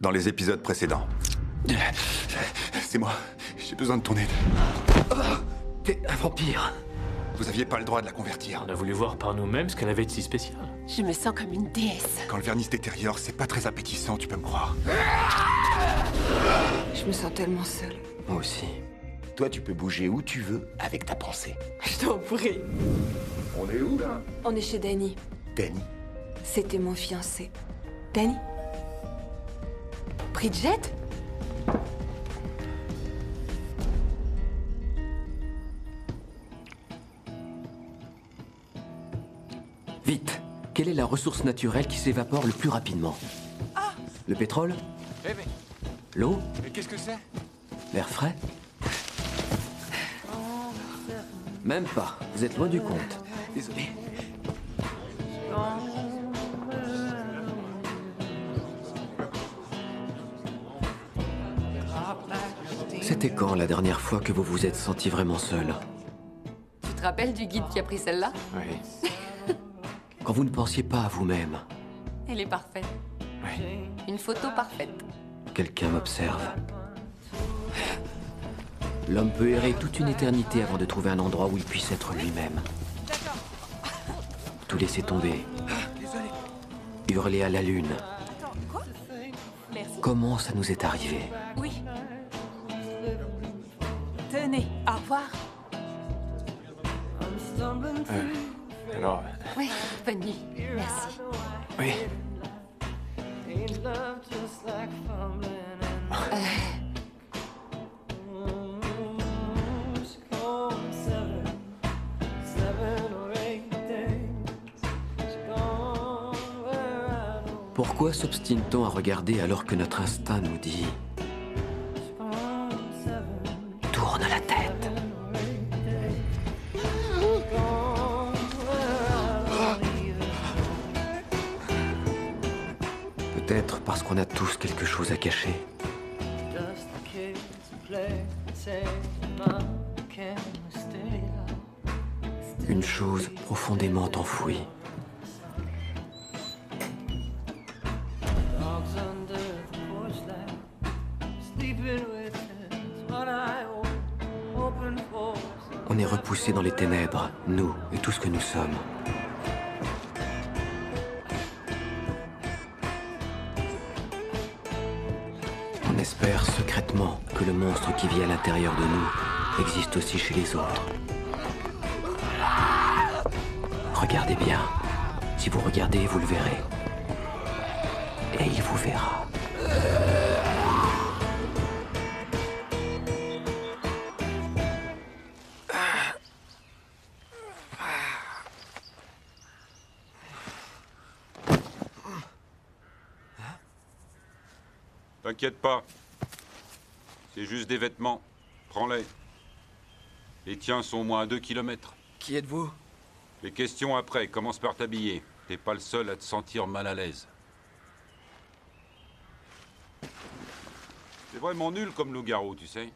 dans les épisodes précédents. C'est moi. J'ai besoin de ton aide. T'es un vampire. Vous aviez pas le droit de la convertir. On a voulu voir par nous-mêmes ce qu'elle avait de si spécial. Je me sens comme une déesse. Quand le vernis se détériore, c'est pas très appétissant, tu peux me croire. Je me sens tellement seule. Moi aussi. Toi, tu peux bouger où tu veux avec ta pensée. Je t'en prie. On est où, là? On est chez Danny. Danny. C'était mon fiancé. Danny? Bridget? Vite. Quelle est la ressource naturelle qui s'évapore le plus rapidement? Le pétrole? Eh mais L'eau? qu'est-ce que c'est? L'air frais? Même pas. Vous êtes loin du compte. Désolé. C'était quand la dernière fois que vous vous êtes senti vraiment seul? Tu te rappelles du guide qui a pris celle-là? Oui. Quand vous ne pensiez pas à vous-même, Elle est parfaite. oui. Une photo parfaite. Quelqu'un m'observe. L'homme peut errer toute une éternité avant de trouver un endroit où il puisse être lui-même. Tout laisser tomber. Hurler à la lune. Merci. Comment ça nous est arrivé? Oui. Tenez, au revoir. Alors, Oui, bonne nuit. Merci. Oui. Pourquoi s'obstine-t-on à regarder alors que notre instinct nous dit « Tourne la tête ». Peut-être parce qu'on a tous quelque chose à cacher. Une chose profondément enfouie. On est repoussés dans les ténèbres, nous et tout ce que nous sommes. On espère secrètement que le monstre qui vit à l'intérieur de nous existe aussi chez les autres. Regardez bien. Si vous regardez, vous le verrez. Et il vous verra. T'inquiète pas. C'est juste des vêtements. Prends-les. Les tiens sont au moins à 2 kilomètres. Qui êtes-vous? Les questions après, commence par t'habiller. T'es pas le seul à te sentir mal à l'aise. C'est vraiment nul comme loup-garou, tu sais.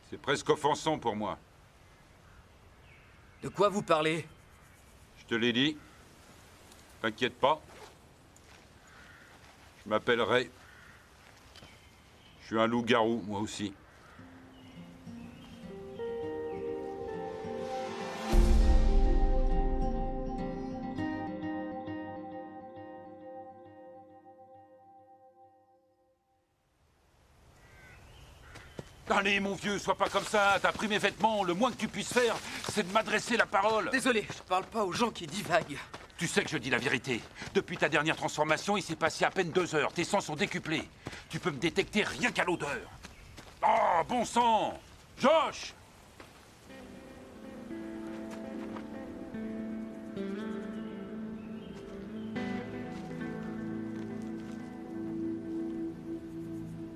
C'est presque offensant pour moi. De quoi vous parlez? Je te l'ai dit. T'inquiète pas. Je m'appelle Ray. Je suis un loup-garou, moi aussi. Allez, mon vieux, sois pas comme ça. T'as pris mes vêtements. Le moins que tu puisses faire, c'est de m'adresser la parole. Désolé, je parle pas aux gens qui divaguent. Tu sais que je dis la vérité. Depuis ta dernière transformation, il s'est passé à peine 2 heures. Tes sens sont décuplés. Tu peux me détecter rien qu'à l'odeur. Oh, bon sang! Josh!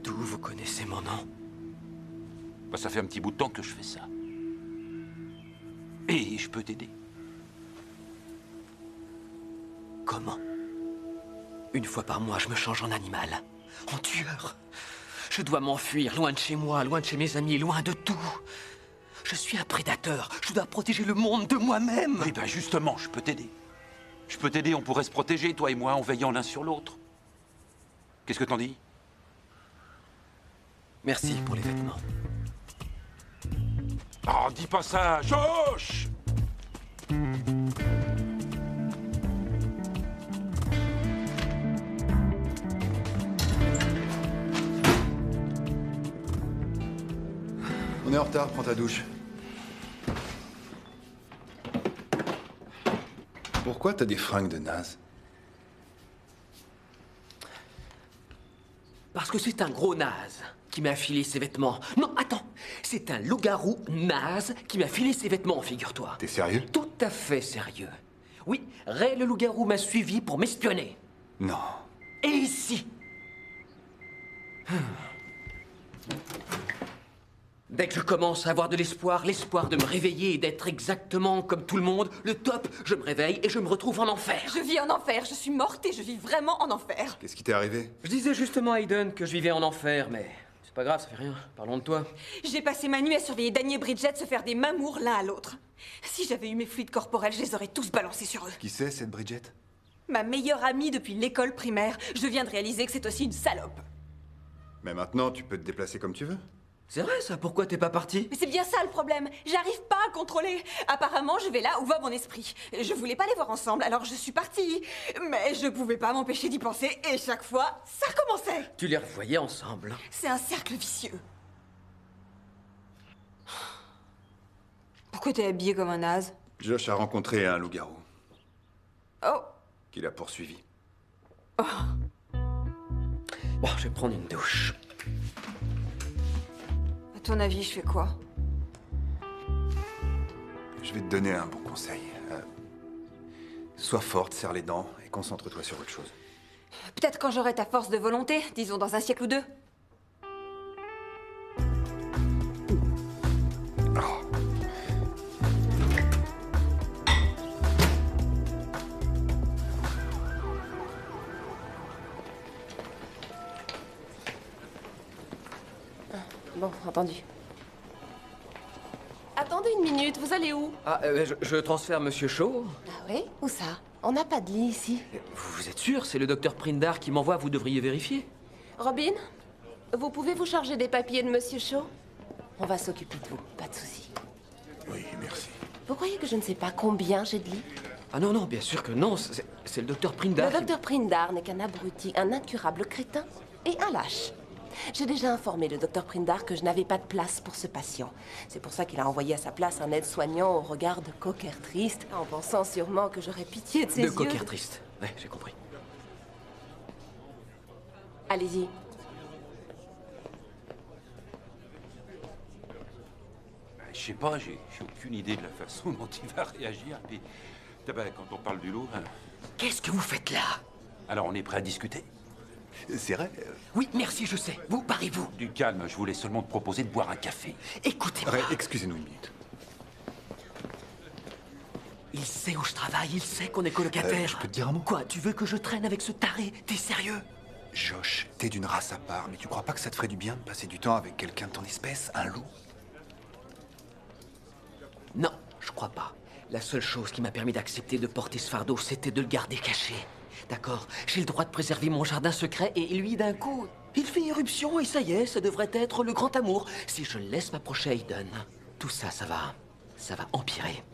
D'où vous connaissez mon nom? Bah, ça fait un petit bout de temps que je fais ça. Et je peux t'aider. Comment? Une fois par mois, je me change en animal. En tueur. Je dois m'enfuir, loin de chez moi, loin de chez mes amis, loin de tout. Je suis un prédateur. Je dois protéger le monde de moi-même. Eh ben justement, je peux t'aider. Je peux t'aider, on pourrait se protéger, toi et moi, en veillant l'un sur l'autre. Qu'est-ce que t'en dis? Merci pour les vêtements. Oh, dis pas ça, Josh! On est en retard, prends ta douche. Pourquoi t'as des fringues de naze? Parce que c'est un gros naze qui m'a filé ses vêtements. Non, attends, c'est un loup-garou naze qui m'a filé ses vêtements, figure-toi. T'es sérieux? Tout à fait sérieux. Oui, Ray le loup-garou m'a suivi pour m'espionner. Non. Et ici. Dès que je commence à avoir de l'espoir, l'espoir de me réveiller et d'être exactement comme tout le monde, le top, je me réveille et je me retrouve en enfer. Je vis en enfer, je suis morte et je vis vraiment en enfer. Qu'est-ce qui t'est arrivé? Je disais justement à Aiden que je vivais en enfer, mais c'est pas grave, ça fait rien. Parlons de toi. J'ai passé ma nuit à surveiller Danny et Bridget se faire des mamours l'un à l'autre. Si j'avais eu mes fluides corporels, je les aurais tous balancés sur eux. Qui c'est, cette Bridget? Ma meilleure amie depuis l'école primaire. Je viens de réaliser que c'est aussi une salope. Mais maintenant, tu peux te déplacer comme tu veux. C'est vrai ça, pourquoi t'es pas parti? Mais c'est bien ça le problème. J'arrive pas à contrôler. Apparemment, je vais là où va mon esprit. Je voulais pas les voir ensemble, alors je suis partie. Mais je pouvais pas m'empêcher d'y penser et chaque fois, ça recommençait. Tu les revoyais ensemble. C'est un cercle vicieux. Pourquoi t'es habillé comme un naze? Josh a rencontré un loup-garou Oh. qui l'a poursuivi. Bon, je vais prendre une douche. À ton avis, je fais quoi? Je vais te donner un bon conseil. Sois forte, serre les dents et concentre-toi sur autre chose. Peut-être quand j'aurai ta force de volonté, disons dans un siècle ou deux. Bon, entendu. Attendez une minute, vous allez où? Ah, je transfère Monsieur Shaw. Ah oui? Où ça? On n'a pas de lit ici. Vous êtes sûr? C'est le docteur Prindar qui m'envoie, vous devriez vérifier. Robin, vous pouvez vous charger des papiers de Monsieur Shaw? On va s'occuper de vous, pas de souci. Oui, merci. Vous croyez que je ne sais pas combien j'ai de lits? Ah non, non, bien sûr que non, c'est le docteur Prindar. Le docteur Prindar n'est qu'un abruti, un incurable crétin et un lâche. J'ai déjà informé le docteur Prindar que je n'avais pas de place pour ce patient. C'est pour ça qu'il a envoyé à sa place un aide-soignant au regard de coquère triste, en pensant sûrement que j'aurais pitié de ses De yeux. coquère triste. Ouais, j'ai compris. Allez-y. Je sais pas, j'ai aucune idée de la façon dont il va réagir. Puis, quand on parle du loup, hein, Qu'est-ce que vous faites là? alors on est prêt à discuter? C'est vrai. Oui, merci, je sais. Vous, parez-vous. Du calme, je voulais seulement te proposer de boire un café. Écoutez-moi. Ray, excusez-nous une minute. Il sait où je travaille, il sait qu'on est colocataires. Je peux te dire un mot? Quoi, tu veux que je traîne avec ce taré? T'es sérieux? Josh, t'es d'une race à part, mais tu crois pas que ça te ferait du bien de passer du temps avec quelqu'un de ton espèce, un loup? Non, je crois pas. La seule chose qui m'a permis d'accepter de porter ce fardeau, c'était de le garder caché. D'accord, j'ai le droit de préserver mon jardin secret et lui, d'un coup, il fait irruption et ça y est, ça devrait être le grand amour. Si je le laisse m'approcher à Aiden, tout ça, ça va empirer.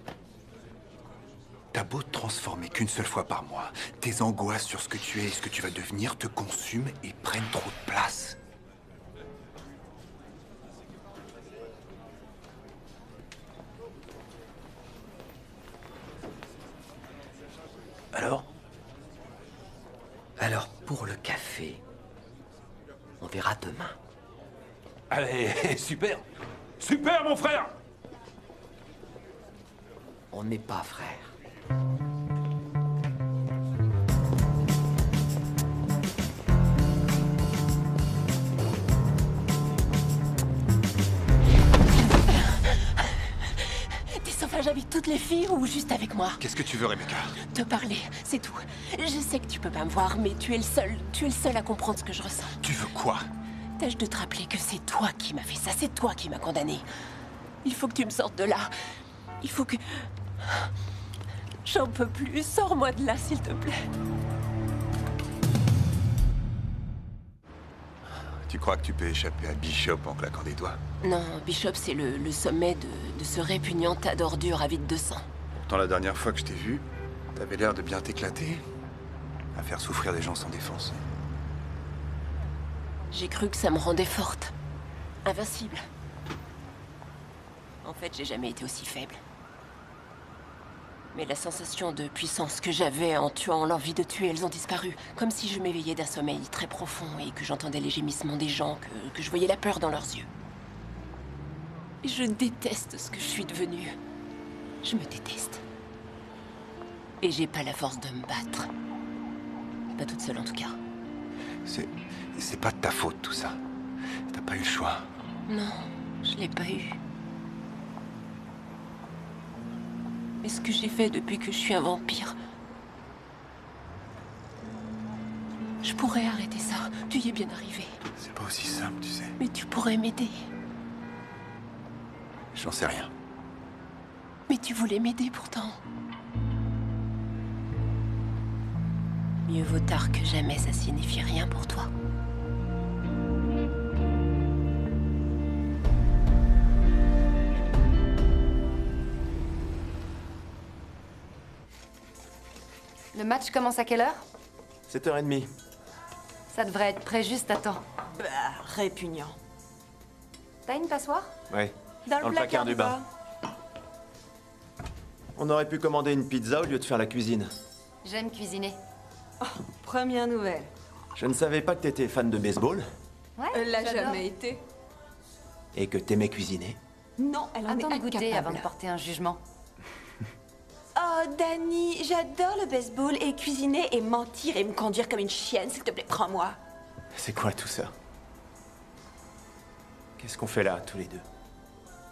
T'as beau te transformer qu'une seule fois par mois, tes angoisses sur ce que tu es et ce que tu vas devenir te consument et prennent trop de place. Alors, pour le café, on verra demain. Allez, super! Super, mon frère! On n'est pas frères. T'es sauvage avec toutes les filles ou juste avec moi? Qu'est-ce que tu veux, Rebecca? Te parler, c'est tout. Je sais que tu peux pas me voir, mais tu es le seul à comprendre ce que je ressens. Tu veux quoi? Tâche de te rappeler que c'est toi qui m'as fait ça, c'est toi qui m'as condamné. Il faut que tu me sortes de là. Il faut que... J'en peux plus, sors-moi de là, s'il te plaît. Tu crois que tu peux échapper à Bishop en claquant des doigts? Non, Bishop, c'est le sommet de ce répugnant tas d'ordures avides de sang. Pourtant, la dernière fois que je t'ai vu, t'avais l'air de bien t'éclater. À faire souffrir des gens sans défense. J'ai cru que ça me rendait forte. Invincible. En fait, j'ai jamais été aussi faible. Mais la sensation de puissance que j'avais en tuant l'envie de tuer, elles ont disparu. Comme si je m'éveillais d'un sommeil très profond et que j'entendais les gémissements des gens, que je voyais la peur dans leurs yeux. Et je déteste ce que je suis devenue. Je me déteste. Et j'ai pas la force de me battre. Pas toute seule en tout cas. C'est pas de ta faute tout ça. T'as pas eu le choix. Non, je l'ai pas eu. Mais ce que j'ai fait depuis que je suis un vampire... Je pourrais arrêter ça. Tu y es bien arrivé. C'est pas aussi simple, tu sais. Mais tu pourrais m'aider. J'en sais rien. Mais tu voulais m'aider pourtant. Mieux vaut tard que jamais, ça signifie rien pour toi. Le match commence à quelle heure? 7h30. Ça devrait être prêt juste à temps. Bah, répugnant. T'as une passoire? Ouais. Dans le placard du bas. On aurait pu commander une pizza au lieu de faire la cuisine. J'aime cuisiner. Première nouvelle. Je ne savais pas que t'étais fan de baseball Ouais, Elle l'a j'adore. jamais été. et que t'aimais cuisiner. Non, elle en Attends est de goûter incapable. avant de porter un jugement. Oh, Dani, j'adore le baseball et cuisiner et mentir et me conduire comme une chienne. S'il te plaît, prends-moi. C'est quoi tout ça? Qu'est-ce qu'on fait là, tous les deux?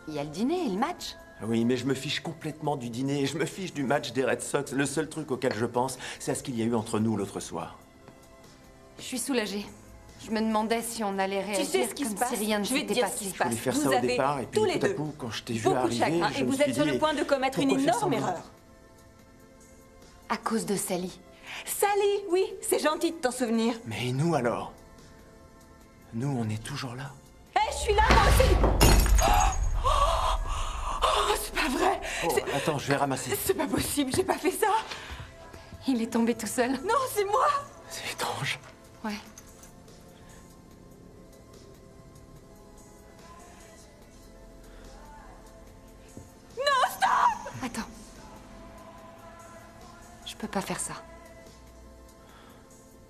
Il y a le dîner et le match. Oui, mais je me fiche complètement du dîner et je me fiche du match des Red Sox. Le seul truc auquel je pense, c'est à ce qu'il y a eu entre nous l'autre soir. Je suis soulagée. Je me demandais si on allait Tu réagir sais ce qui comme se passe? si rien ne Je vais te s'était dire ce passé. qui se Je voulais passe. faire Vous ça au avez départ et puis tous les tout à deux coup, quand je t'ai vu beaucoup de arriver, chagrin je et me vous suis êtes sur dit, le point de commettre une pourquoi faire énorme semblant? erreur. À cause de Sally. Sally, oui, c'est gentil de t'en souvenir. Mais nous alors? Nous, on est toujours là. Hé, je suis là, moi aussi. Oh, c'est pas vrai. Oh, attends, je vais ramasser. C'est pas possible, j'ai pas fait ça. Il est tombé tout seul. Non, c'est moi. C'est étrange. Ouais. Non, stop. Attends. Je peux pas faire ça.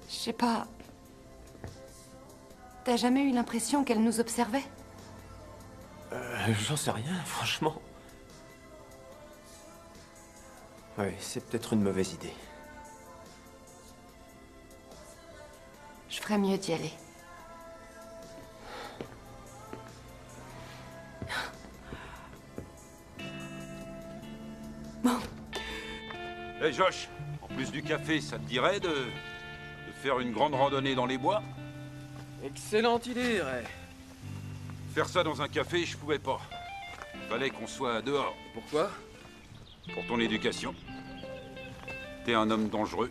Je sais pas... T'as jamais eu l'impression qu'elle nous observait? J'en sais rien, franchement. Oui, c'est peut-être une mauvaise idée. Je ferais mieux d'y aller. Hé Josh, en plus du café, ça te dirait de faire une grande randonnée dans les bois? Excellente idée, Ray. Faire ça dans un café, je pouvais pas. Fallait qu'on soit dehors. Pourquoi? Pour ton éducation. T'es un homme dangereux.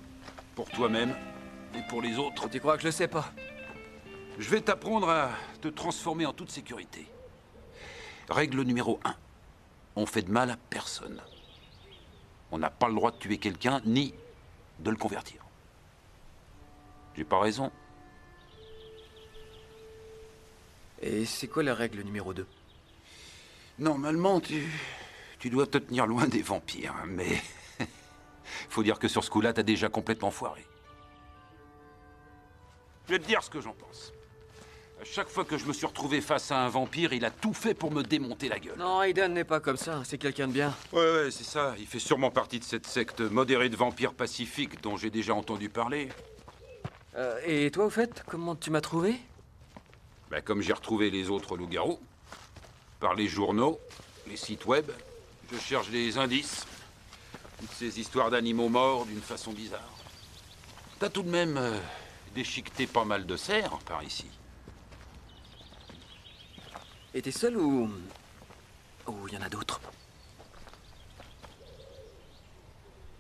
Pour toi-même et pour les autres. Tu crois que je sais pas? Je vais t'apprendre à te transformer en toute sécurité. Règle numéro 1. On fait de mal à personne. On n'a pas le droit de tuer quelqu'un, ni de le convertir. J'ai pas raison? Et c'est quoi la règle numéro 2? Normalement, tu dois te tenir loin des vampires, mais... faut dire que sur ce coup-là, t'as déjà complètement foiré. Je vais te dire ce que j'en pense. À chaque fois que je me suis retrouvé face à un vampire, il a tout fait pour me démonter la gueule. Non, Aiden n'est pas comme ça, c'est quelqu'un de bien. Ouais, c'est ça. Il fait sûrement partie de cette secte modérée de vampires pacifiques dont j'ai déjà entendu parler. Et toi, au fait, comment tu m'as trouvé? Ben, comme j'ai retrouvé les autres loups-garous, par les journaux, les sites web, je cherche des indices. Toutes ces histoires d'animaux morts d'une façon bizarre. T'as tout de même déchiqueté pas mal de cerfs par ici. Et t'es seul ou il y en a d'autres?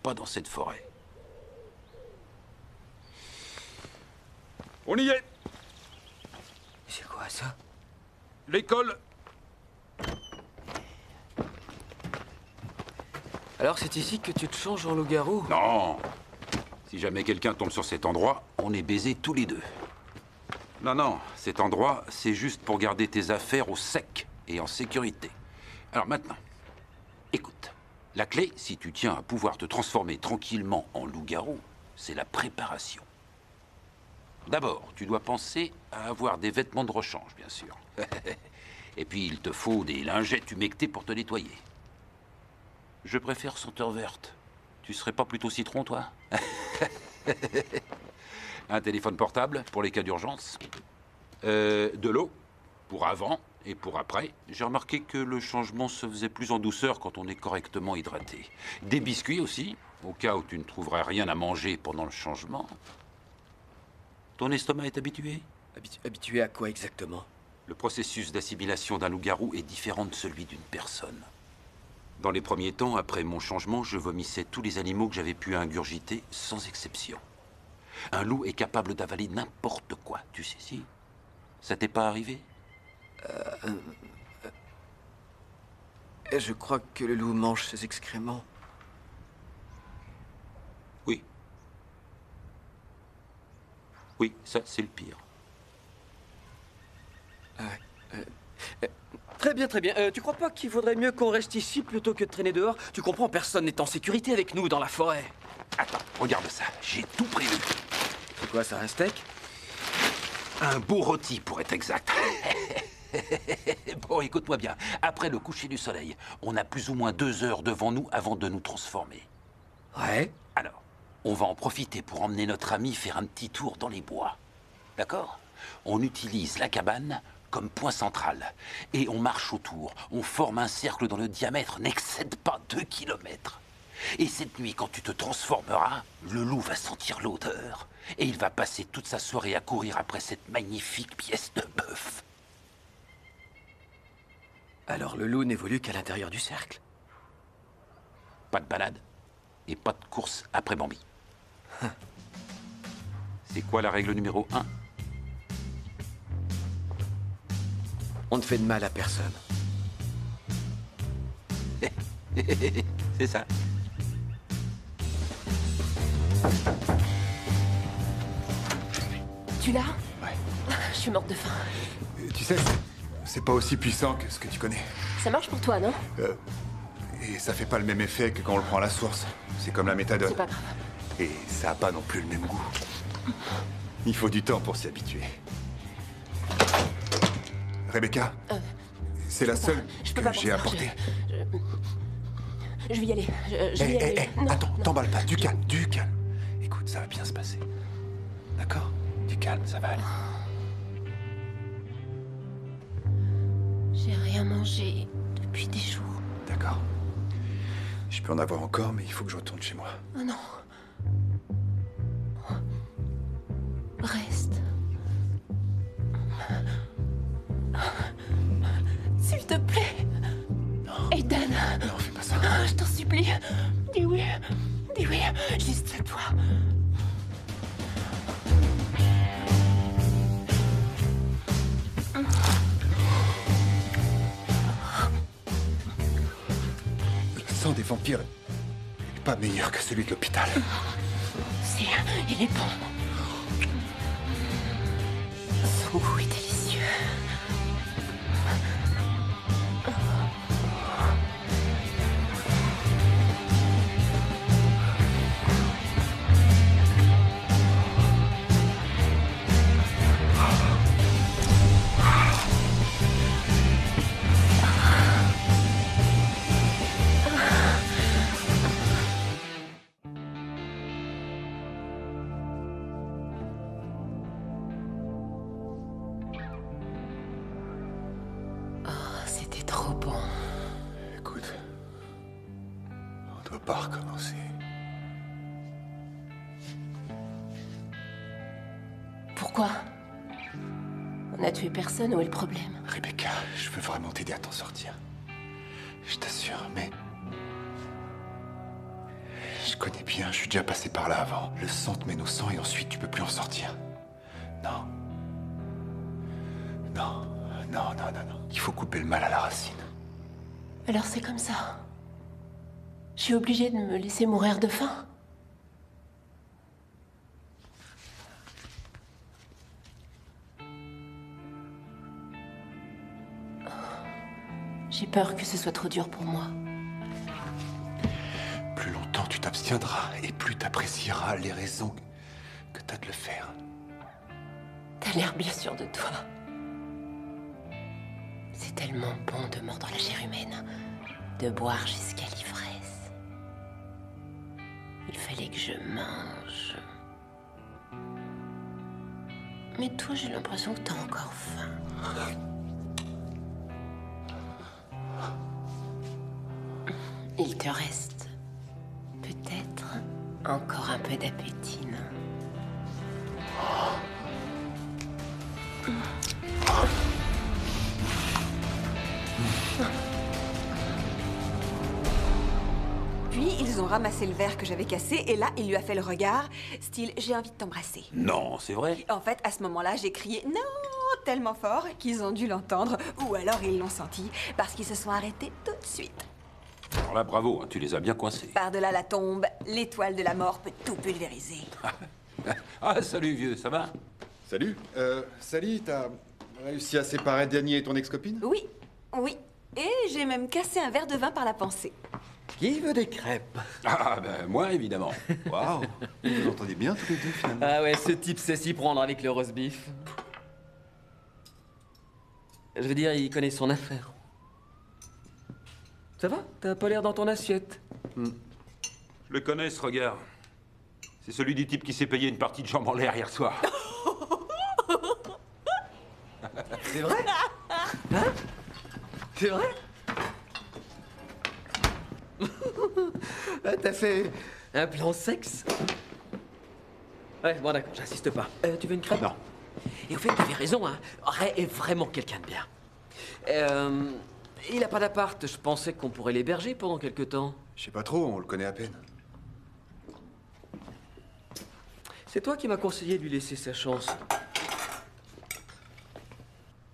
Pas dans cette forêt. On y est! quoi, ça? L'école. Alors c'est ici que tu te changes en loup-garou? Non. Si jamais quelqu'un tombe sur cet endroit, on est baisés tous les deux. Non, non, cet endroit, c'est juste pour garder tes affaires au sec et en sécurité. Alors maintenant, écoute. La clé, si tu tiens à pouvoir te transformer tranquillement en loup-garou, c'est la préparation. D'abord, tu dois penser à avoir des vêtements de rechange, bien sûr. Et puis, il te faut des lingettes humectées pour te nettoyer. Je préfère senteur verte. Tu serais pas plutôt citron, toi? Un téléphone portable pour les cas d'urgence. De l'eau pour avant et pour après. J'ai remarqué que le changement se faisait plus en douceur quand on est correctement hydraté. Des biscuits aussi, au cas où tu ne trouverais rien à manger pendant le changement. Ton estomac est habitué? Habitué à quoi exactement? Le processus d'assimilation d'un loup-garou est différent de celui d'une personne. Dans les premiers temps, après mon changement, je vomissais tous les animaux que j'avais pu ingurgiter, sans exception. Un loup est capable d'avaler n'importe quoi, tu sais si? Ça t'est pas arrivé? Je crois que le loup mange ses excréments. Oui. Oui, ça, c'est le pire. Très bien, très bien. Tu crois pas qu'il vaudrait mieux qu'on reste ici plutôt que de traîner dehors? Tu comprends, personne n'est en sécurité avec nous dans la forêt. Attends, regarde ça, j'ai tout prévu. C'est quoi ça, un steak? Un beau rôti, pour être exact. Bon, écoute-moi bien. Après le coucher du soleil, on a plus ou moins 2 heures devant nous avant de nous transformer. Ouais. Alors, on va en profiter pour emmener notre ami faire un petit tour dans les bois. D'accord? On utilise la cabane comme point central. Et on marche autour. On forme un cercle dont le diamètre n'excède pas 2 kilomètres. Et cette nuit, quand tu te transformeras, le loup va sentir l'odeur. Et il va passer toute sa soirée à courir après cette magnifique pièce de bœuf. Alors le loup n'évolue qu'à l'intérieur du cercle. Pas de balade et pas de course après Bambi. C'est quoi la règle numéro 1? On ne fait de mal à personne. C'est ça. Tu l'as? Ouais. Je suis morte de faim. Tu sais, c'est pas aussi puissant que ce que tu connais. Ça marche pour toi, non? Et ça fait pas le même effet que quand on le prend à la source. C'est comme la méthadone. C'est pas grave. Et ça a pas non plus le même goût. Il faut du temps pour s'y habituer. Rebecca, c'est la seule que j'ai apportée. Je vais y aller. Je vais y aller. Non, Attends, non. t'emballe pas. Du calme, du calme. Écoute, ça va bien se passer. D'accord? Du calme, ça va aller. J'ai rien mangé depuis des jours. D'accord. Je peux en avoir encore, mais il faut que je retourne chez moi. Oh non. Reste. S'il te plaît. Non. Aiden. Non, fais pas ça. Je t'en supplie. Dis oui. Dis oui. Juste à toi. Le sang des vampires est pas meilleur que celui de l'hôpital. Si, il est bon. Son goût est délicieux. C'était trop bon. Écoute, on doit pas recommencer. Pourquoi? On a tué personne, où est le problème? Rebecca, je veux vraiment t'aider à t'en sortir. Je t'assure, mais... Je connais bien, je suis déjà passé par là avant. Le sang te mène au sang et ensuite tu peux plus en sortir. Non. Non, non, non, non, non. Il faut couper le mal à la racine. Alors c'est comme ça. Je suis obligée de me laisser mourir de faim. J'ai peur que ce soit trop dur pour moi. Plus longtemps tu t'abstiendras et plus t'apprécieras les raisons que t'as de le faire. T'as l'air bien sûr de toi. C'est tellement bon de mordre la chair humaine, de boire jusqu'à l'ivresse. Il fallait que je mange. Mais toi, j'ai l'impression que t'as encore faim. Il te reste peut-être encore un peu d'appétit, non? Puis, ils ont ramassé le verre que j'avais cassé, et là, il lui a fait le regard, style « j'ai envie de t'embrasser ». Non, c'est vrai. En fait, à ce moment-là, j'ai crié « non » tellement fort qu'ils ont dû l'entendre, ou alors ils l'ont senti, parce qu'ils se sont arrêtés tout de suite. Alors là, bravo, hein, tu les as bien coincés. Par-delà la tombe, l'étoile de la mort peut tout pulvériser. Ah, salut vieux, ça va? Salut. Sally, t'as réussi à séparer Danny et ton ex-copine? Oui, oui. Et j'ai même cassé un verre de vin par la pensée. Qui veut des crêpes? Ah, ben moi, évidemment. Waouh. Vous vous entendez bien tous les deux, finalement. Ah ouais, ce type sait s'y prendre avec le roast beef. Je veux dire, il connaît son affaire. Ça va? T'as pas l'air dans ton assiette. Je le connais, ce regard. C'est celui du type qui s'est payé une partie de jambes en l'air hier soir. C'est vrai? Hein? C'est vrai? Ah, t'as fait un plan sexe? Ouais, bon d'accord, j'insiste pas. Tu veux une crêpe? Non. Et au fait, t'avais raison, hein. Ray est vraiment quelqu'un de bien. Il a pas d'appart, je pensais qu'on pourrait l'héberger pendant quelque temps. Je sais pas trop, on le connaît à peine. C'est toi qui m'as conseillé de lui laisser sa chance.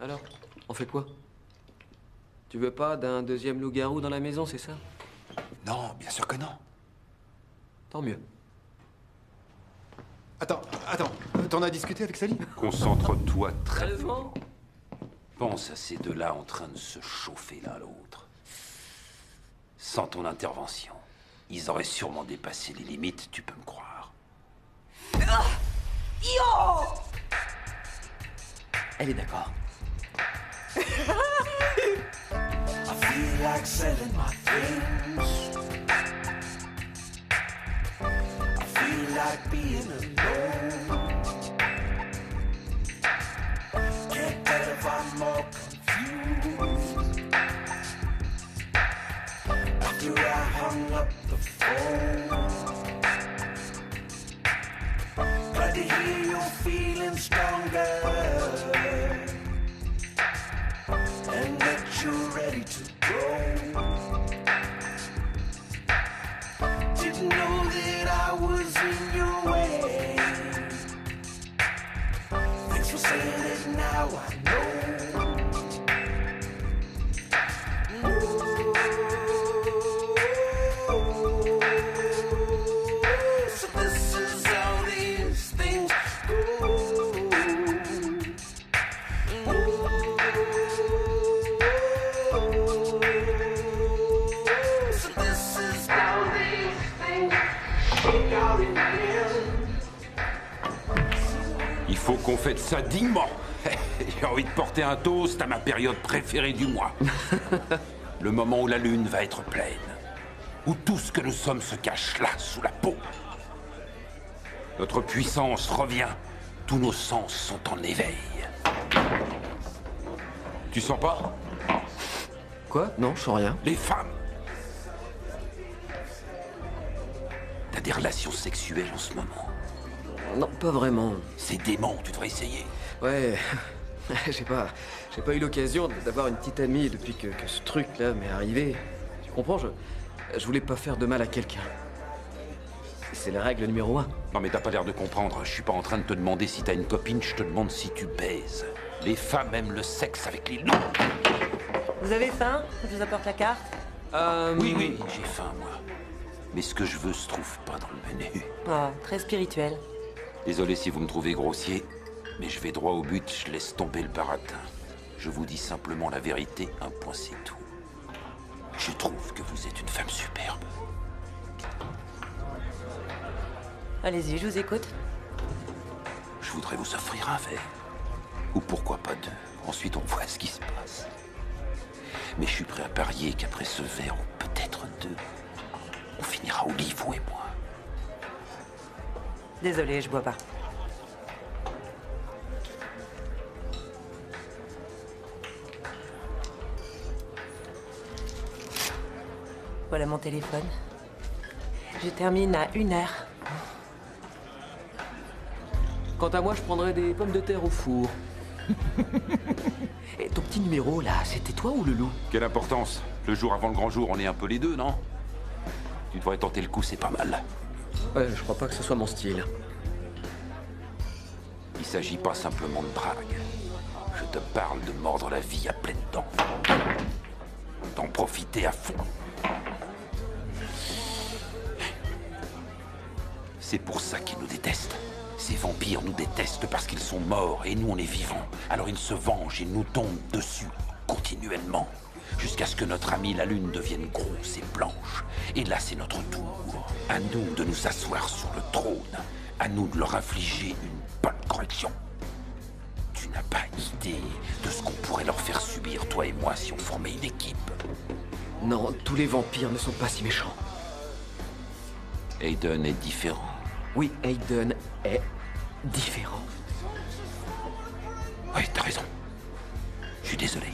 Alors, on fait quoi? Tu veux pas d'un deuxième loup-garou dans la maison, c'est ça? Non, bien sûr que non. Tant mieux. Attends, t'en as discuté avec Sally? Concentre-toi très peu. Sérieusement? Pense à ces deux-là en train de se chauffer l'un l'autre. Sans ton intervention, ils auraient sûrement dépassé les limites, tu peux me croire. Elle est d'accord. I feel like selling my things. I feel like being alone. Can't tell if I'm more confused. After I hung up the phone, glad to hear you're feeling stronger. And that you're ready to go. Didn't know that I was in your way. Thanks for saying it, now I know. So this is how these things go. Il faut qu'on fête ça dignement. J'ai envie de porter un toast à ma période préférée du mois. Le moment où la lune va être pleine. Où tout ce que nous sommes se cache là, sous la peau. Notre puissance revient. Tous nos sens sont en éveil. Tu sens pas? Quoi? Non, je sens rien. Les femmes. T'as des relations sexuelles en ce moment? Non, pas vraiment. C'est dément, tu devrais essayer. Ouais, j'ai pas eu l'occasion d'avoir une petite amie depuis que ce truc-là m'est arrivé. Tu comprends, je voulais pas faire de mal à quelqu'un. C'est la règle numéro 1. Non mais t'as pas l'air de comprendre. Je suis pas en train de te demander si t'as une copine, je te demande si tu baises. Les femmes aiment le sexe avec les loups. Vous avez faim? Je vous apporte la carte? Oui, oui, j'ai faim, moi. Mais ce que je veux se trouve pas dans le menu. Oh, très spirituel. Désolé si vous me trouvez grossier, mais je vais droit au but, je laisse tomber le baratin. Je vous dis simplement la vérité, un point c'est tout. Je trouve que vous êtes une femme superbe. Allez-y, je vous écoute. Je voudrais vous offrir un verre. Ou pourquoi pas deux. Ensuite, on voit ce qui se passe. Mais je suis prêt à parier qu'après ce verre, ou peut-être deux, on finira au lit, vous et moi. Désolé, je bois pas. Voilà mon téléphone. Je termine à 1h. Quant à moi, je prendrais des pommes de terre au four. Et ton petit numéro, là, c'était toi ou le loup? Quelle importance? Le jour avant le grand jour, on est un peu les deux, non? Tu devrais tenter le coup, c'est pas mal. Ouais, je crois pas que ce soit mon style. Il s'agit pas simplement de drague. Je te parle de mordre la vie à pleines dents. D'en profiter à fond. C'est pour ça qu'ils nous détestent. Ces vampires nous détestent parce qu'ils sont morts et nous on est vivants. Alors ils se vengent et nous tombent dessus continuellement. Jusqu'à ce que notre amie la lune devienne grosse et blanche. Et là c'est notre tour. À nous de nous asseoir sur le trône. À nous de leur infliger une bonne correction. Tu n'as pas idée de ce qu'on pourrait leur faire subir, toi et moi, si on formait une équipe. Non, tous les vampires ne sont pas si méchants. Aiden est différent. Oui, Aiden est différent. Oui, t'as raison. Je suis désolé.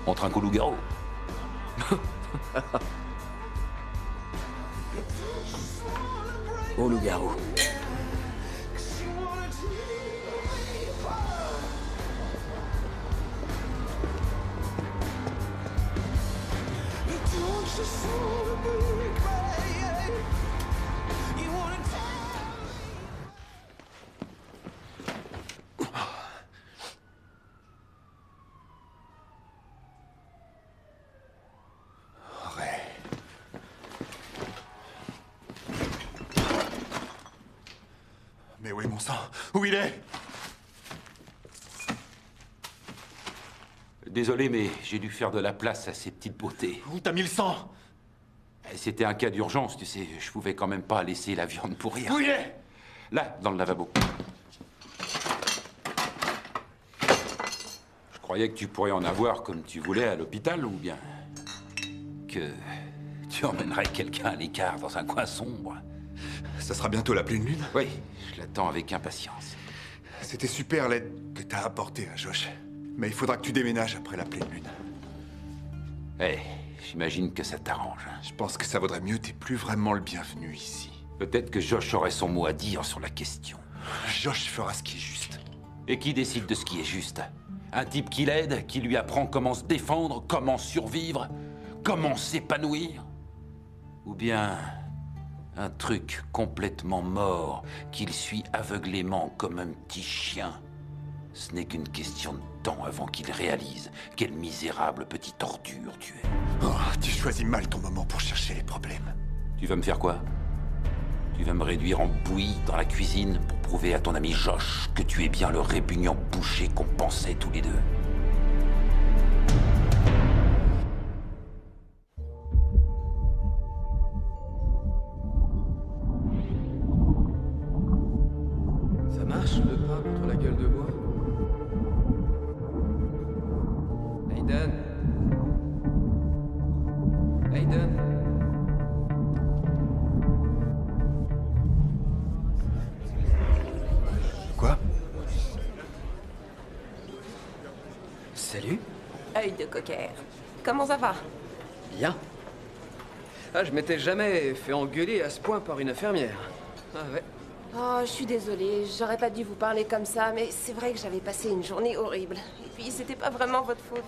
On trinque au loup-garou. Au loup-garou. Mais où est mon sang? Où il est? Désolé, mais j'ai dû faire de la place à ces petites beautés. Où t'as mis le sang? C'était un cas d'urgence, tu sais. Je pouvais quand même pas laisser la viande pourrir. Où il est? Là, dans le lavabo. Je croyais que tu pourrais en avoir comme tu voulais à l'hôpital, ou bien que tu emmènerais quelqu'un à l'écart dans un coin sombre. Ça sera bientôt la pleine lune? Oui, je l'attends avec impatience. C'était super l'aide que t'as apportée à Josh. Mais il faudra que tu déménages après la pleine lune. Eh, j'imagine que ça t'arrange. Je pense que ça vaudrait mieux, t'es plus vraiment le bienvenu ici. Peut-être que Josh aurait son mot à dire sur la question. Josh fera ce qui est juste. Et qui décide de ce qui est juste? Un type qui l'aide, qui lui apprend comment se défendre, comment survivre, comment s'épanouir? Ou bien un truc complètement mort qu'il suit aveuglément comme un petit chien? Ce n'est qu'une question de temps avant qu'il réalise quelle misérable petite ordure tu es. Oh, tu choisis mal ton moment pour chercher les problèmes. Tu vas me faire quoi? Tu vas me réduire en bouillie dans la cuisine pour prouver à ton ami Josh que tu es bien le répugnant boucher qu'on pensait tous les deux. Ça marche, le pas contre la gueule de bois? Aiden? Aiden? Quoi? Salut. Œil de cocker. Comment ça va? Bien. Ah, je m'étais jamais fait engueuler à ce point par une infirmière. Ah ouais. Oh, je suis désolée, j'aurais pas dû vous parler comme ça, mais c'est vrai que j'avais passé une journée horrible. Et puis, c'était pas vraiment votre faute.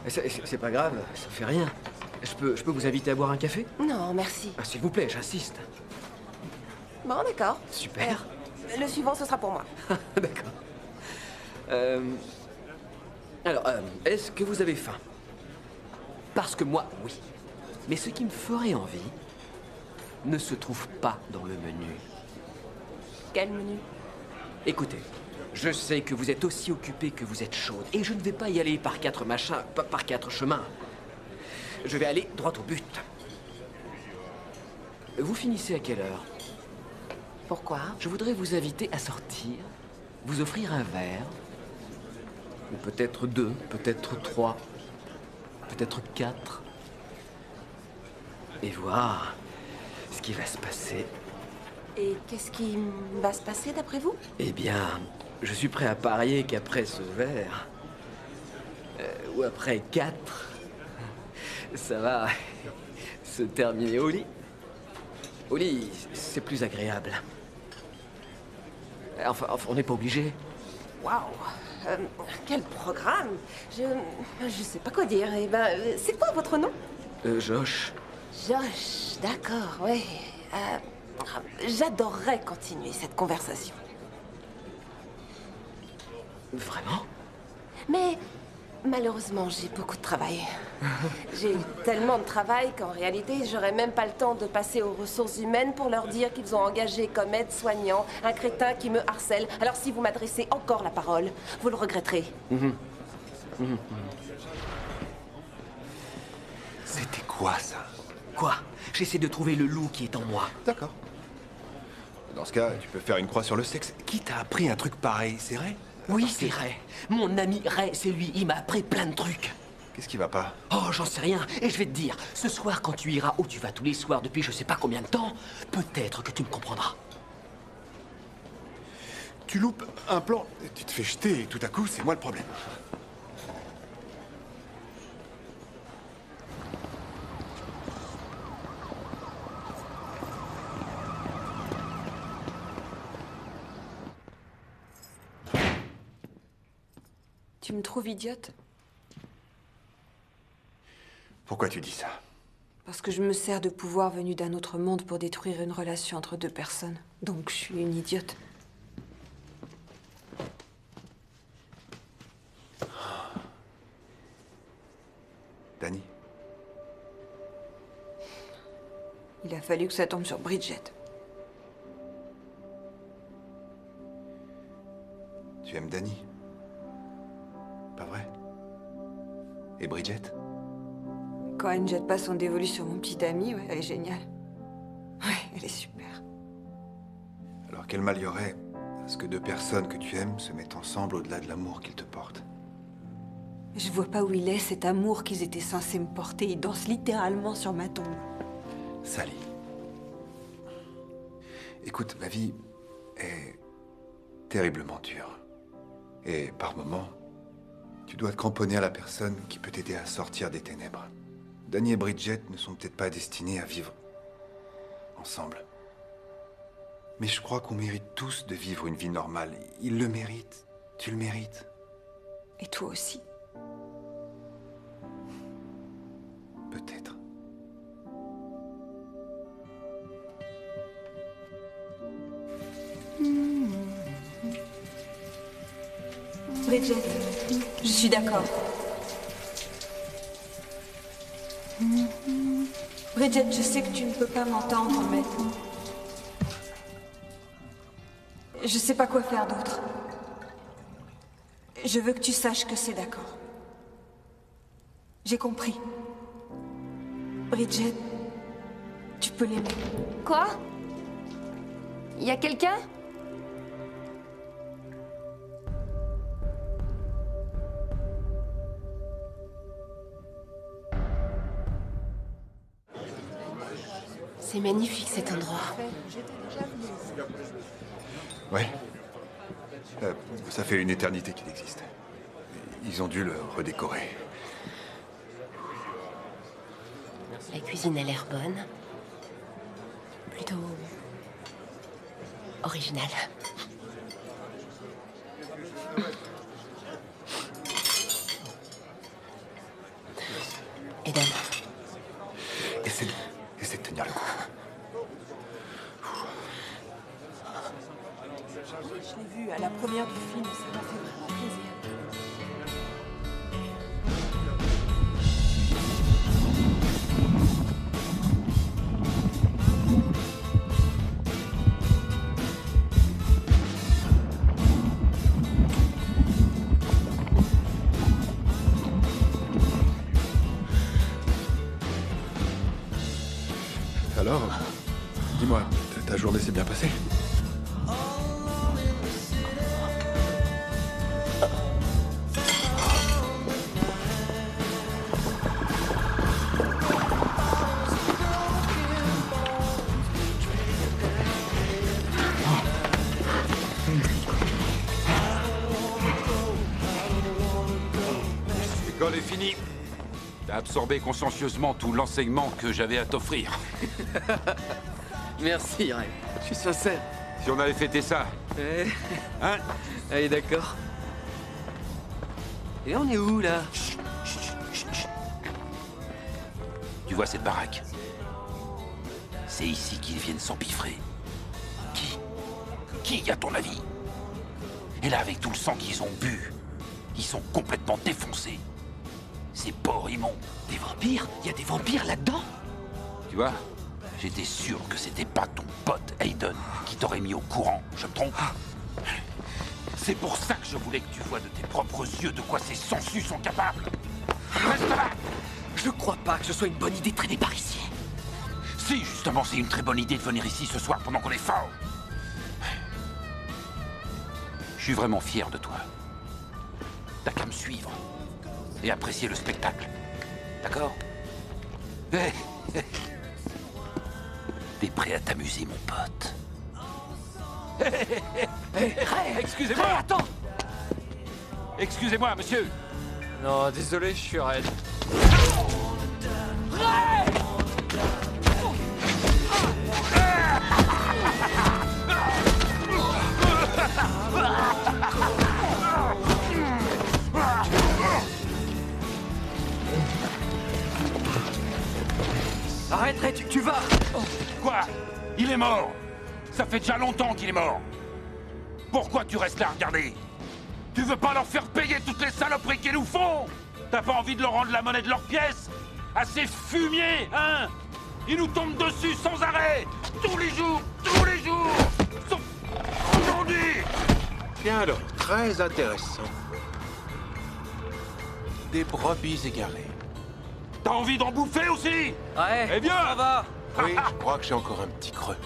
C'est pas grave, ça fait rien. Je peux vous inviter à boire un café? Non, merci. Ah, s'il vous plaît, j'insiste. Bon, d'accord. Super. Le suivant, ce sera pour moi. D'accord. Alors, est-ce que vous avez faim? Parce que moi, oui. Mais ce qui me ferait envie ne se trouve pas dans le menu. Quel menu? Écoutez, je sais que vous êtes aussi occupé que vous êtes chaude, et je ne vais pas y aller par 4 machins, par 4 chemins. Je vais aller droit au but. Vous finissez à quelle heure? Pourquoi? Je voudrais vous inviter à sortir, vous offrir un verre, ou peut-être 2, peut-être 3, peut-être 4, et voir ce qui va se passer. Et qu'est-ce qui va se passer d'après vous? Eh bien, je suis prêt à parier qu'après ce verre, ou après 4, ça va se terminer au lit. Au lit, c'est plus agréable. Enfin, on n'est pas obligé. Waouh! Quel programme! Je sais pas quoi dire. Eh ben, c'est quoi votre nom? Josh. Josh, d'accord, ouais. J'adorerais continuer cette conversation. Vraiment? Mais malheureusement, j'ai beaucoup de travail. J'ai tellement de travail qu'en réalité, j'aurais même pas le temps de passer aux ressources humaines pour leur dire qu'ils ont engagé comme aide-soignant un crétin qui me harcèle. Alors si vous m'adressez encore la parole, vous le regretterez. C'était quoi, ça? Quoi? J'essaie de trouver le loup qui est en moi. D'accord. Dans ce cas, tu peux faire une croix sur le sexe. Qui t'a appris un truc pareil, c'est vrai? Oui, c'est Ray. Mon ami Ray, c'est lui. Il m'a appris plein de trucs. Qu'est-ce qui va pas? Oh, j'en sais rien. Et je vais te dire, ce soir, quand tu iras où tu vas tous les soirs depuis je sais pas combien de temps, peut-être que tu me comprendras. Tu loupes un plan, tu te fais jeter et tout à coup, c'est moi le problème. Tu me trouves idiote? Pourquoi tu dis ça? Parce que je me sers de pouvoir venu d'un autre monde pour détruire une relation entre deux personnes. Donc je suis une idiote. Danny? Il a fallu que ça tombe sur Bridget. Tu aimes Danny? Pas vrai? Et Bridget? Quand elle ne jette pas son dévolu sur mon petit ami, ouais, elle est géniale. Ouais, elle est super. Alors quel mal y aurait à ce que deux personnes que tu aimes se mettent ensemble au-delà de l'amour qu'ils te portent? Je vois pas où il est, cet amour qu'ils étaient censés me porter. Il danse littéralement sur ma tombe. Sally. Écoute, ma vie est terriblement dure. Et par moments, tu dois te cramponner à la personne qui peut t'aider à sortir des ténèbres. Danny et Bridget ne sont peut-être pas destinés à vivre ensemble. Mais je crois qu'on mérite tous de vivre une vie normale. Ils le méritent. Tu le mérites. Et toi aussi. Peut-être. Bridget, je suis d'accord. Bridget, je sais que tu ne peux pas m'entendre, mais... je sais pas quoi faire d'autre. Je veux que tu saches que c'est d'accord. J'ai compris. Bridget, tu peux l'aimer. Quoi? Y a quelqu'un? C'est magnifique cet endroit. Ouais. Ça fait une éternité qu'il existe. Ils ont dû le redécorer. La cuisine a l'air bonne. Plutôt... originale. Eden, essaie de tenir le coup. Je l'ai vu à la première du film, ça m'a fait vraiment plaisir. Alors, dis-moi, ta journée s'est bien passée? L'école est finie. T'as absorbé consciencieusement tout l'enseignement que j'avais à t'offrir. Merci, Ray. Je suis sincère. Si on avait fêté ça. Hein? Allez, d'accord. Et on est où, là? Tu vois cette baraque? C'est ici qu'ils viennent s'empiffrer. Qui, à ton avis? Et là, avec tout le sang qu'ils ont bu, ils sont complètement défoncés. Ces porcs immondes. Des vampires? Il y a des vampires là-dedans? Tu vois, j'étais sûr que c'était pas ton pote Hayden qui t'aurait mis au courant. Je me trompe? C'est pour ça que je voulais que tu vois de tes propres yeux de quoi ces sangsues sont capables. Reste là! Je crois pas que ce soit une bonne idée de traîner par ici. Si, justement, c'est une très bonne idée de venir ici ce soir pendant qu'on est fort. Je suis vraiment fier de toi. T'as qu'à me suivre et apprécier le spectacle. D'accord? T'es prêt à t'amuser, mon pote? Excusez-moi! Attends! Excusez-moi, monsieur! Non, désolé, je suis raide. Arrête, Ray, tu vas! Quoi? Il est mort! Ça fait déjà longtemps qu'il est mort! Pourquoi tu restes là à regarder? Tu veux pas leur faire payer toutes les saloperies qu'ils nous font? T'as pas envie de leur rendre la monnaie de leurs pièces? À ces fumiers, hein? Ils nous tombent dessus sans arrêt! Tous les jours! Sauf aujourd'hui! Tiens alors, très intéressant. Des brebis égarées. T'as envie d'en bouffer aussi? Ouais, eh bien, ça va! Oui, je crois que j'ai encore un petit creux.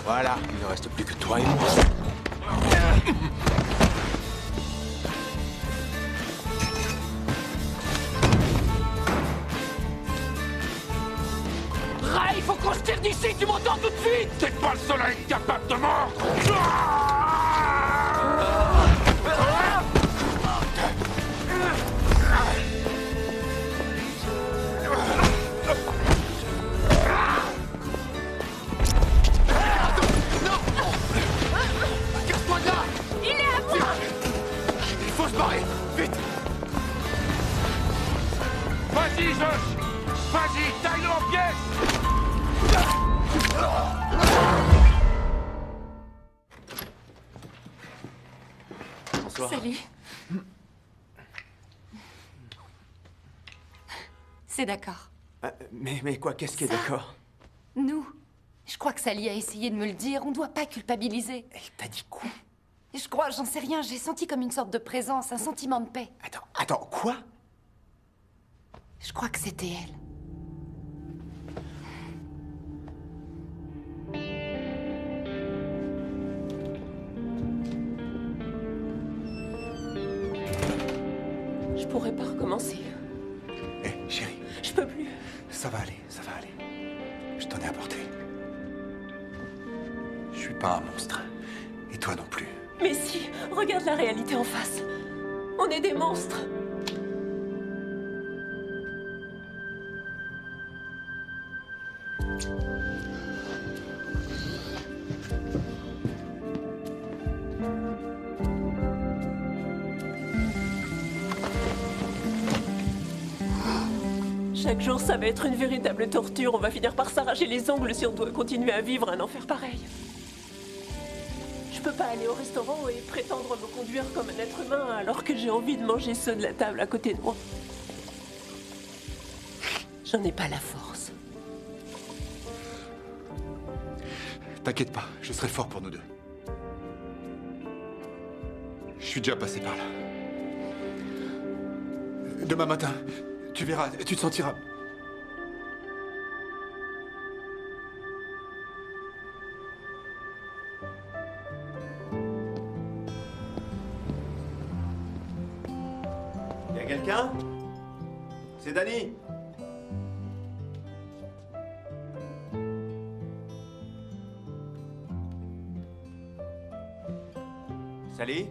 Voilà, il ne reste plus que toi et moi. Ray, il faut qu'on se tire d'ici, tu m'entends tout de suite? T'es pas le seul à être capable de mordre! Casse-toi de là! Il est à moi! Il faut se barrer! Vite! Vas-y, Josh! Vas-y, taille-le en pièces! Bonsoir. Salut. C'est d'accord. Mais quoi, qu'est-ce qui est d'accord? Nous. Je crois que Sally a essayé de me le dire. On doit pas culpabiliser. Elle t'a dit quoi? Je crois, j'en sais rien. J'ai senti comme une sorte de présence, un sentiment de paix. Attends, quoi? Je crois que c'était elle. Je pourrais pas recommencer. Hé, chérie. Je peux plus. Ça va aller, ça va aller. Je t'en ai apporté. Je suis pas un monstre. Et toi non plus. Mais si, regarde la réalité en face. On est des monstres. Chaque jour, ça va être une véritable torture. On va finir par s'arracher les ongles si on doit continuer à vivre un enfer pareil. Je peux pas aller au restaurant et prétendre me conduire comme un être humain alors que j'ai envie de manger ceux de la table à côté de moi. J'en ai pas la force. T'inquiète pas, je serai fort pour nous deux. Je suis déjà passé par là. Demain matin, tu verras, tu te sentiras... Y a quelqu'un? C'est Danny. Sally?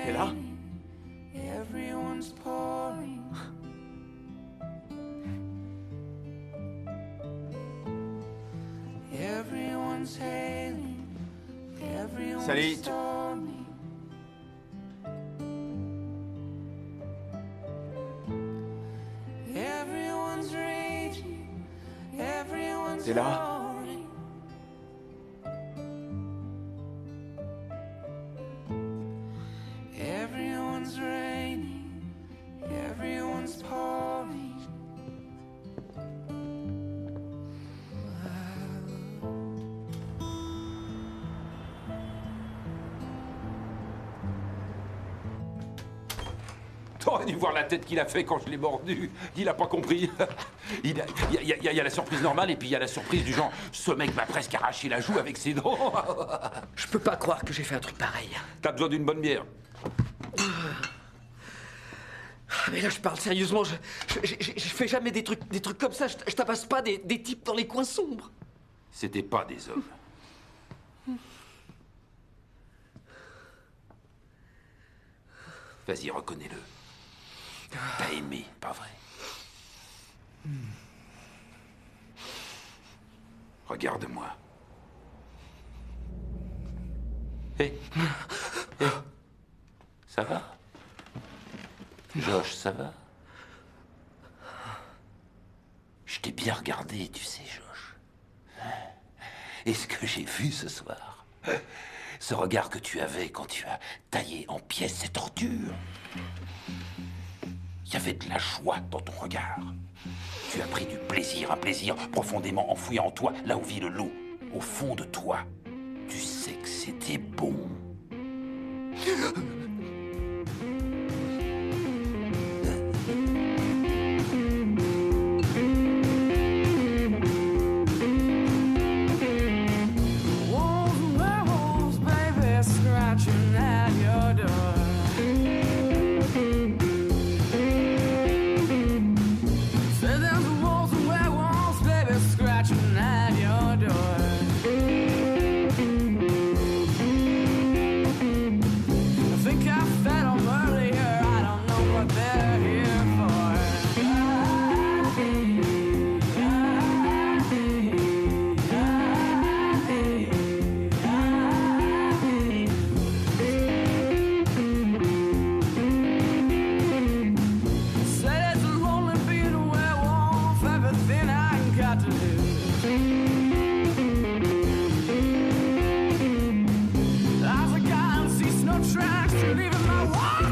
T'es là? Everyone's pouring. Everyone's hailing. Everyone's Sally, storming. Everyone's raging. Everyone's T'es là? roaring. Everyone's raining. Everyone's pouring. T'aurais dû voir la tête qu'il a fait quand je l'ai mordu. Il a pas compris. Il y a la surprise normale et puis il y a la surprise du genre « Ce mec m'a presque arraché la joue avec ses dents. » Je peux pas croire que j'ai fait un truc pareil. T'as besoin d'une bonne bière. Mais là, je parle sérieusement. Je fais jamais des trucs comme ça. Je tabasse pas des types dans les coins sombres. C'était pas des hommes. Vas-y, reconnais-le. T'as aimé, pas vrai? Regarde-moi. Hé. Hé. Ça va? Josh, ça va? Je t'ai bien regardé, tu sais, Josh. Et ce que j'ai vu ce soir, ce regard que tu avais quand tu as taillé en pièces cette ordure, il y avait de la joie dans ton regard. Tu as pris du plaisir, un plaisir profondément enfoui en toi, là où vit le loup. Au fond de toi, tu sais que c'était bon. Scratching at your door. Say there's wolves and werewolves, baby, scratching at your door. I think I fed them earlier, I don't know what they're here for. Tracks to leave in my walk.